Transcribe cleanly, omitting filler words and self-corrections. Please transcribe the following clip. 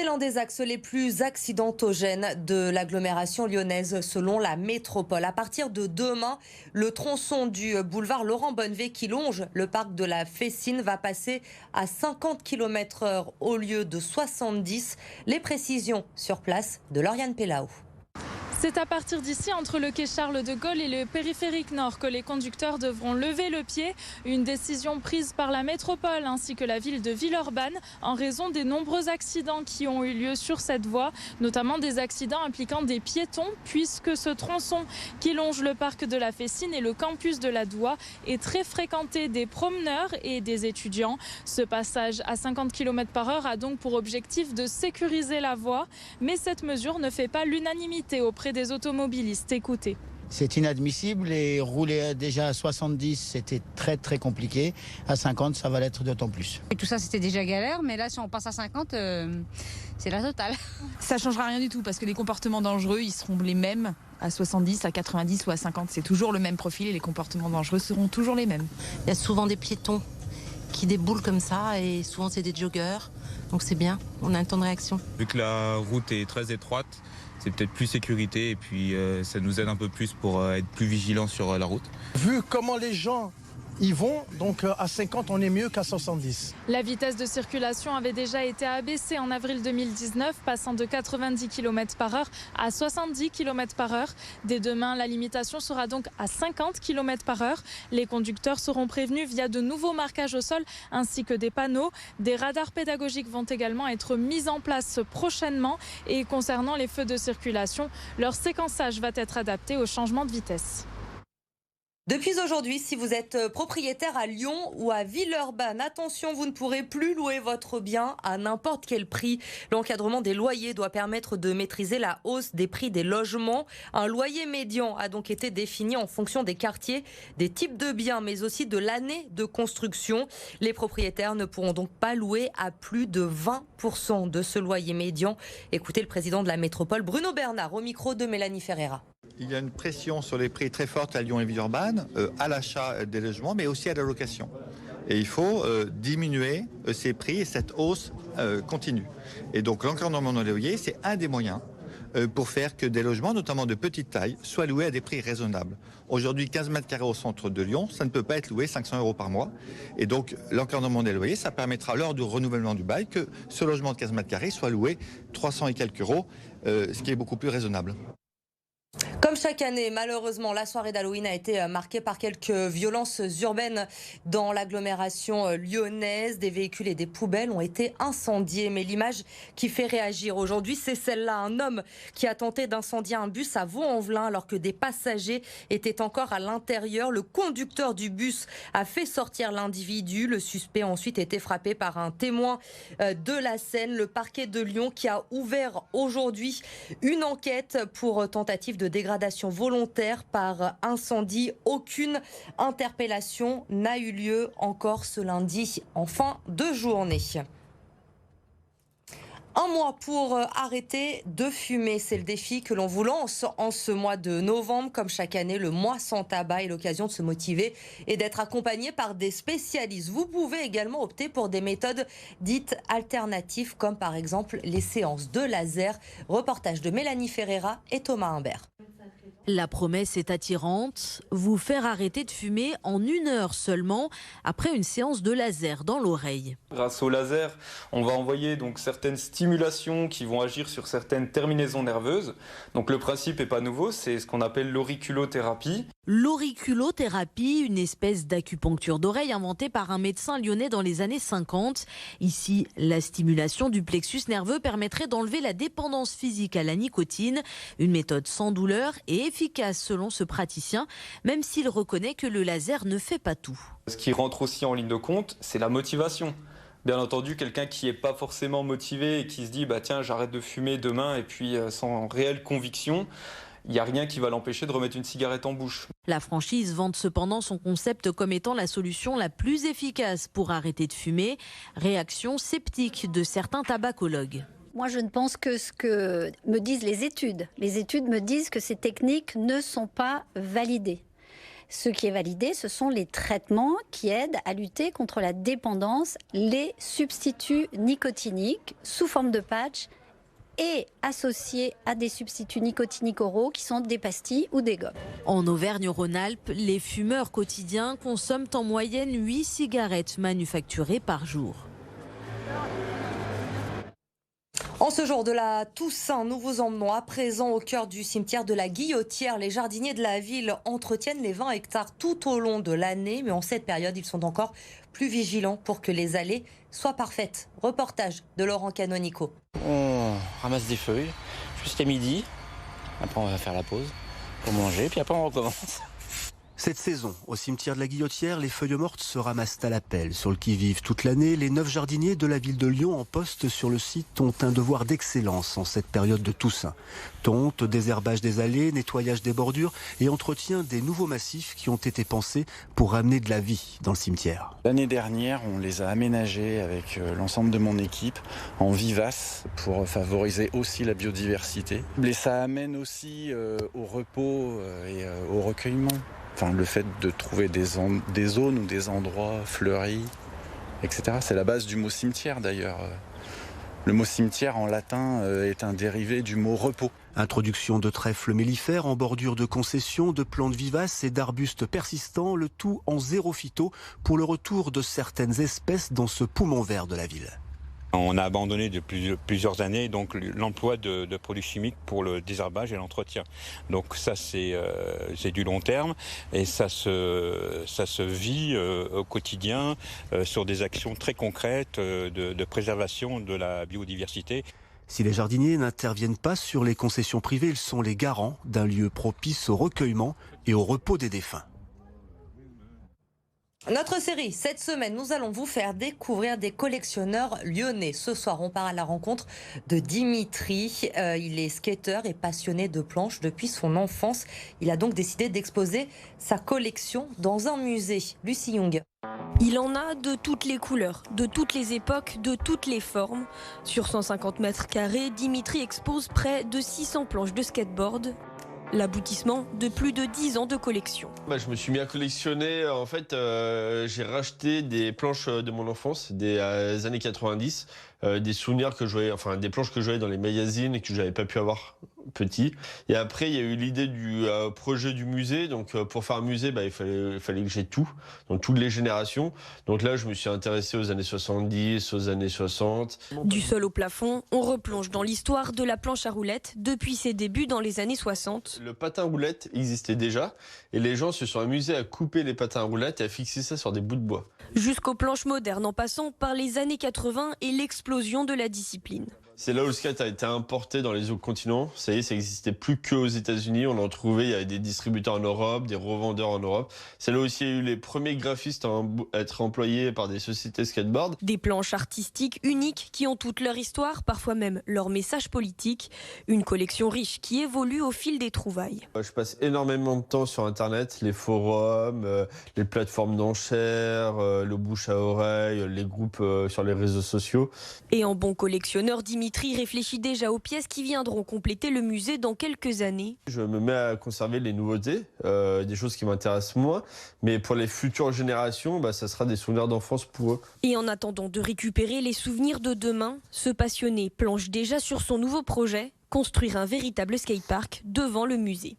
l'un des axes les plus accidentogènes de l'agglomération lyonnaise selon la métropole. À partir de demain, le tronçon du boulevard Laurent Bonnevé qui longe le parc de la Fessine va passer à 50 km/h au lieu de 70. Les précisions sur place de Lauriane Pellao. C'est à partir d'ici, entre le quai Charles de Gaulle et le périphérique nord, que les conducteurs devront lever le pied. Une décision prise par la métropole ainsi que la ville de Villeurbanne en raison des nombreux accidents qui ont eu lieu sur cette voie, notamment des accidents impliquant des piétons, puisque ce tronçon qui longe le parc de la Fessine et le campus de la Doua est très fréquenté des promeneurs et des étudiants. Ce passage à 50 km/h a donc pour objectif de sécuriser la voie, mais cette mesure ne fait pas l'unanimité auprès des automobilistes. Écoutez. C'est inadmissible et rouler déjà à 70, c'était très compliqué. À 50, ça va l'être d'autant plus. Et tout ça, c'était déjà galère, mais là, si on passe à 50, c'est la totale. Ça ne changera rien du tout parce que les comportements dangereux, ils seront les mêmes à 70, à 90 ou à 50. C'est toujours le même profil et les comportements dangereux seront toujours les mêmes. Il y a souvent des piétons qui déboulent comme ça et souvent c'est des joggeurs. Donc c'est bien, on a un temps de réaction. Vu que la route est très étroite, c'est peut-être plus sécurité et puis ça nous aide un peu plus pour être plus vigilants sur la route. Vu comment les gens y vont, donc à 50 on est mieux qu'à 70. La vitesse de circulation avait déjà été abaissée en avril 2019, passant de 90 km/h à 70 km/h. Dès demain, la limitation sera donc à 50 km/h. Les conducteurs seront prévenus via de nouveaux marquages au sol ainsi que des panneaux. Des radars pédagogiques vont également être mis en place prochainement. Et concernant les feux de circulation, leur séquençage va être adapté au changement de vitesse. Depuis aujourd'hui, si vous êtes propriétaire à Lyon ou à Villeurbanne, attention, vous ne pourrez plus louer votre bien à n'importe quel prix. L'encadrement des loyers doit permettre de maîtriser la hausse des prix des logements. Un loyer médian a donc été défini en fonction des quartiers, des types de biens, mais aussi de l'année de construction. Les propriétaires ne pourront donc pas louer à plus de 20% de ce loyer médian. Écoutez le président de la métropole, Bruno Bernard, au micro de Mélanie Ferreira. Il y a une pression sur les prix très forte à Lyon et Villeurbanne, à l'achat des logements, mais aussi à la location. Et il faut diminuer ces prix et cette hausse continue. Et donc l'encadrement des loyers, c'est un des moyens pour faire que des logements, notamment de petite taille, soient loués à des prix raisonnables. Aujourd'hui, 15 mètres carrés au centre de Lyon, ça ne peut pas être loué 500 € par mois. Et donc l'encadrement des loyers, ça permettra lors du renouvellement du bail que ce logement de 15 mètres carrés soit loué 300 et quelques euros, ce qui est beaucoup plus raisonnable. Comme chaque année, malheureusement, la soirée d'Halloween a été marquée par quelques violences urbaines dans l'agglomération lyonnaise. Des véhicules et des poubelles ont été incendiés. Mais l'image qui fait réagir aujourd'hui, c'est celle-là. Un homme qui a tenté d'incendier un bus à Vaux-en-Velin alors que des passagers étaient encore à l'intérieur. Le conducteur du bus a fait sortir l'individu. Le suspect a ensuite été frappé par un témoin de la scène. Le parquet de Lyon qui a ouvert aujourd'hui une enquête pour tentative de dégradation volontaire par incendie. Aucune interpellation n'a eu lieu encore ce lundi en fin de journée. Un mois pour arrêter de fumer, c'est le défi que l'on vous lance en ce mois de novembre. Comme chaque année, le mois sans tabac est l'occasion de se motiver et d'être accompagné par des spécialistes. Vous pouvez également opter pour des méthodes dites alternatives, comme par exemple les séances de laser. Reportage de Mélanie Ferreira et Thomas Humbert. La promesse est attirante, vous faire arrêter de fumer en 1 heure seulement après une séance de laser dans l'oreille. Grâce au laser, on va envoyer donc certaines stimulations qui vont agir sur certaines terminaisons nerveuses. Donc le principe n'est pas nouveau, c'est ce qu'on appelle l'auriculothérapie. L'auriculothérapie, une espèce d'acupuncture d'oreille inventée par un médecin lyonnais dans les années 50. Ici, la stimulation du plexus nerveux permettrait d'enlever la dépendance physique à la nicotine, une méthode sans douleur et efficace selon ce praticien, même s'il reconnaît que le laser ne fait pas tout. Ce qui rentre aussi en ligne de compte, c'est la motivation. Bien entendu, quelqu'un qui n'est pas forcément motivé et qui se dit bah tiens, j'arrête de fumer demain et puis sans réelle conviction, il n'y a rien qui va l'empêcher de remettre une cigarette en bouche. La franchise vante cependant son concept comme étant la solution la plus efficace pour arrêter de fumer. Réaction sceptique de certains tabacologues. Moi, je ne pense que ce que me disent les études. Les études me disent que ces techniques ne sont pas validées. Ce qui est validé, ce sont les traitements qui aident à lutter contre la dépendance, les substituts nicotiniques sous forme de patch et associés à des substituts nicotiniques oraux qui sont des pastilles ou des gommes. En Auvergne-Rhône-Alpes, les fumeurs quotidiens consomment en moyenne 8 cigarettes manufacturées par jour. En ce jour de la Toussaint, nous vous emmenons à présent au cœur du cimetière de la Guillotière. Les jardiniers de la ville entretiennent les 20 hectares tout au long de l'année, mais en cette période, ils sont encore plus vigilants pour que les allées soient parfaites. Reportage de Laurent Canonico. On ramasse des feuilles jusqu'à midi, après on va faire la pause pour manger, puis après on recommence. Cette saison, au cimetière de la Guillotière, les feuilles mortes se ramassent à la pelle. Sur le qui-vive toute l'année, les 9 jardiniers de la ville de Lyon en poste sur le site ont un devoir d'excellence en cette période de Toussaint. Tonte, désherbage des allées, nettoyage des bordures et entretien des nouveaux massifs qui ont été pensés pour ramener de la vie dans le cimetière. L'année dernière, on les a aménagés avec l'ensemble de mon équipe en vivaces pour favoriser aussi la biodiversité. Et ça amène aussi au repos et au recueillement. Enfin, le fait de trouver des zones ou des endroits fleuris, etc. C'est la base du mot cimetière d'ailleurs. Le mot cimetière en latin est un dérivé du mot repos. Introduction de trèfles mellifères en bordure de concession, de plantes vivaces et d'arbustes persistants, le tout en zéro phyto pour le retour de certaines espèces dans ce poumon vert de la ville. On a abandonné depuis plusieurs années donc l'emploi de produits chimiques pour le désherbage et l'entretien. Donc ça c'est du long terme et ça se vit au quotidien sur des actions très concrètes de préservation de la biodiversité. Si les jardiniers n'interviennent pas sur les concessions privées, ils sont les garants d'un lieu propice au recueillement et au repos des défunts. Notre série, cette semaine, nous allons vous faire découvrir des collectionneurs lyonnais. Ce soir, on part à la rencontre de Dimitri. Il est skateur et passionné de planches depuis son enfance. Il a donc décidé d'exposer sa collection dans un musée. Lucie Young. Il en a de toutes les couleurs, de toutes les époques, de toutes les formes. Sur 150 mètres carrés, Dimitri expose près de 600 planches de skateboard. L'aboutissement de plus de 10 ans de collection. Je me suis mis à collectionner, en fait, j'ai racheté des planches de mon enfance, des années 90, des souvenirs que je voyais, enfin des planches que je voyais dans les magazines et que j'avais pas pu avoir petit. Et après, il y a eu l'idée du projet du musée. Donc, pour faire un musée, il fallait que j'ai tout, donc toutes les générations. Donc là, je me suis intéressé aux années 70, aux années 60. Du sol au plafond, on replonge dans l'histoire de la planche à roulettes depuis ses débuts dans les années 60. Le patin à roulettes existait déjà et les gens se sont amusés à couper les patins à roulettes et à fixer ça sur des bouts de bois. Jusqu'aux planches modernes en passant par les années 80 et l'explosion de la discipline. C'est là où le skate a été importé dans les autres continents. Ça y est, ça n'existait plus qu'aux États-Unis. On en trouvait, il y avait des distributeurs en Europe, des revendeurs en Europe. C'est là aussi il y a eu les premiers graphistes à être employés par des sociétés skateboard. Des planches artistiques uniques qui ont toute leur histoire, parfois même leur message politique. Une collection riche qui évolue au fil des trouvailles. Je passe énormément de temps sur Internet, les forums, les plateformes d'enchères, le bouche à oreille, les groupes sur les réseaux sociaux. Et en bon collectionneur, Dimitri réfléchit déjà aux pièces qui viendront compléter le musée dans quelques années. Je me mets à conserver les nouveautés, des choses qui m'intéressent moins, mais pour les futures générations, ça sera des souvenirs d'enfance pour eux. Et en attendant de récupérer les souvenirs de demain, ce passionné planche déjà sur son nouveau projet, construire un véritable skatepark devant le musée.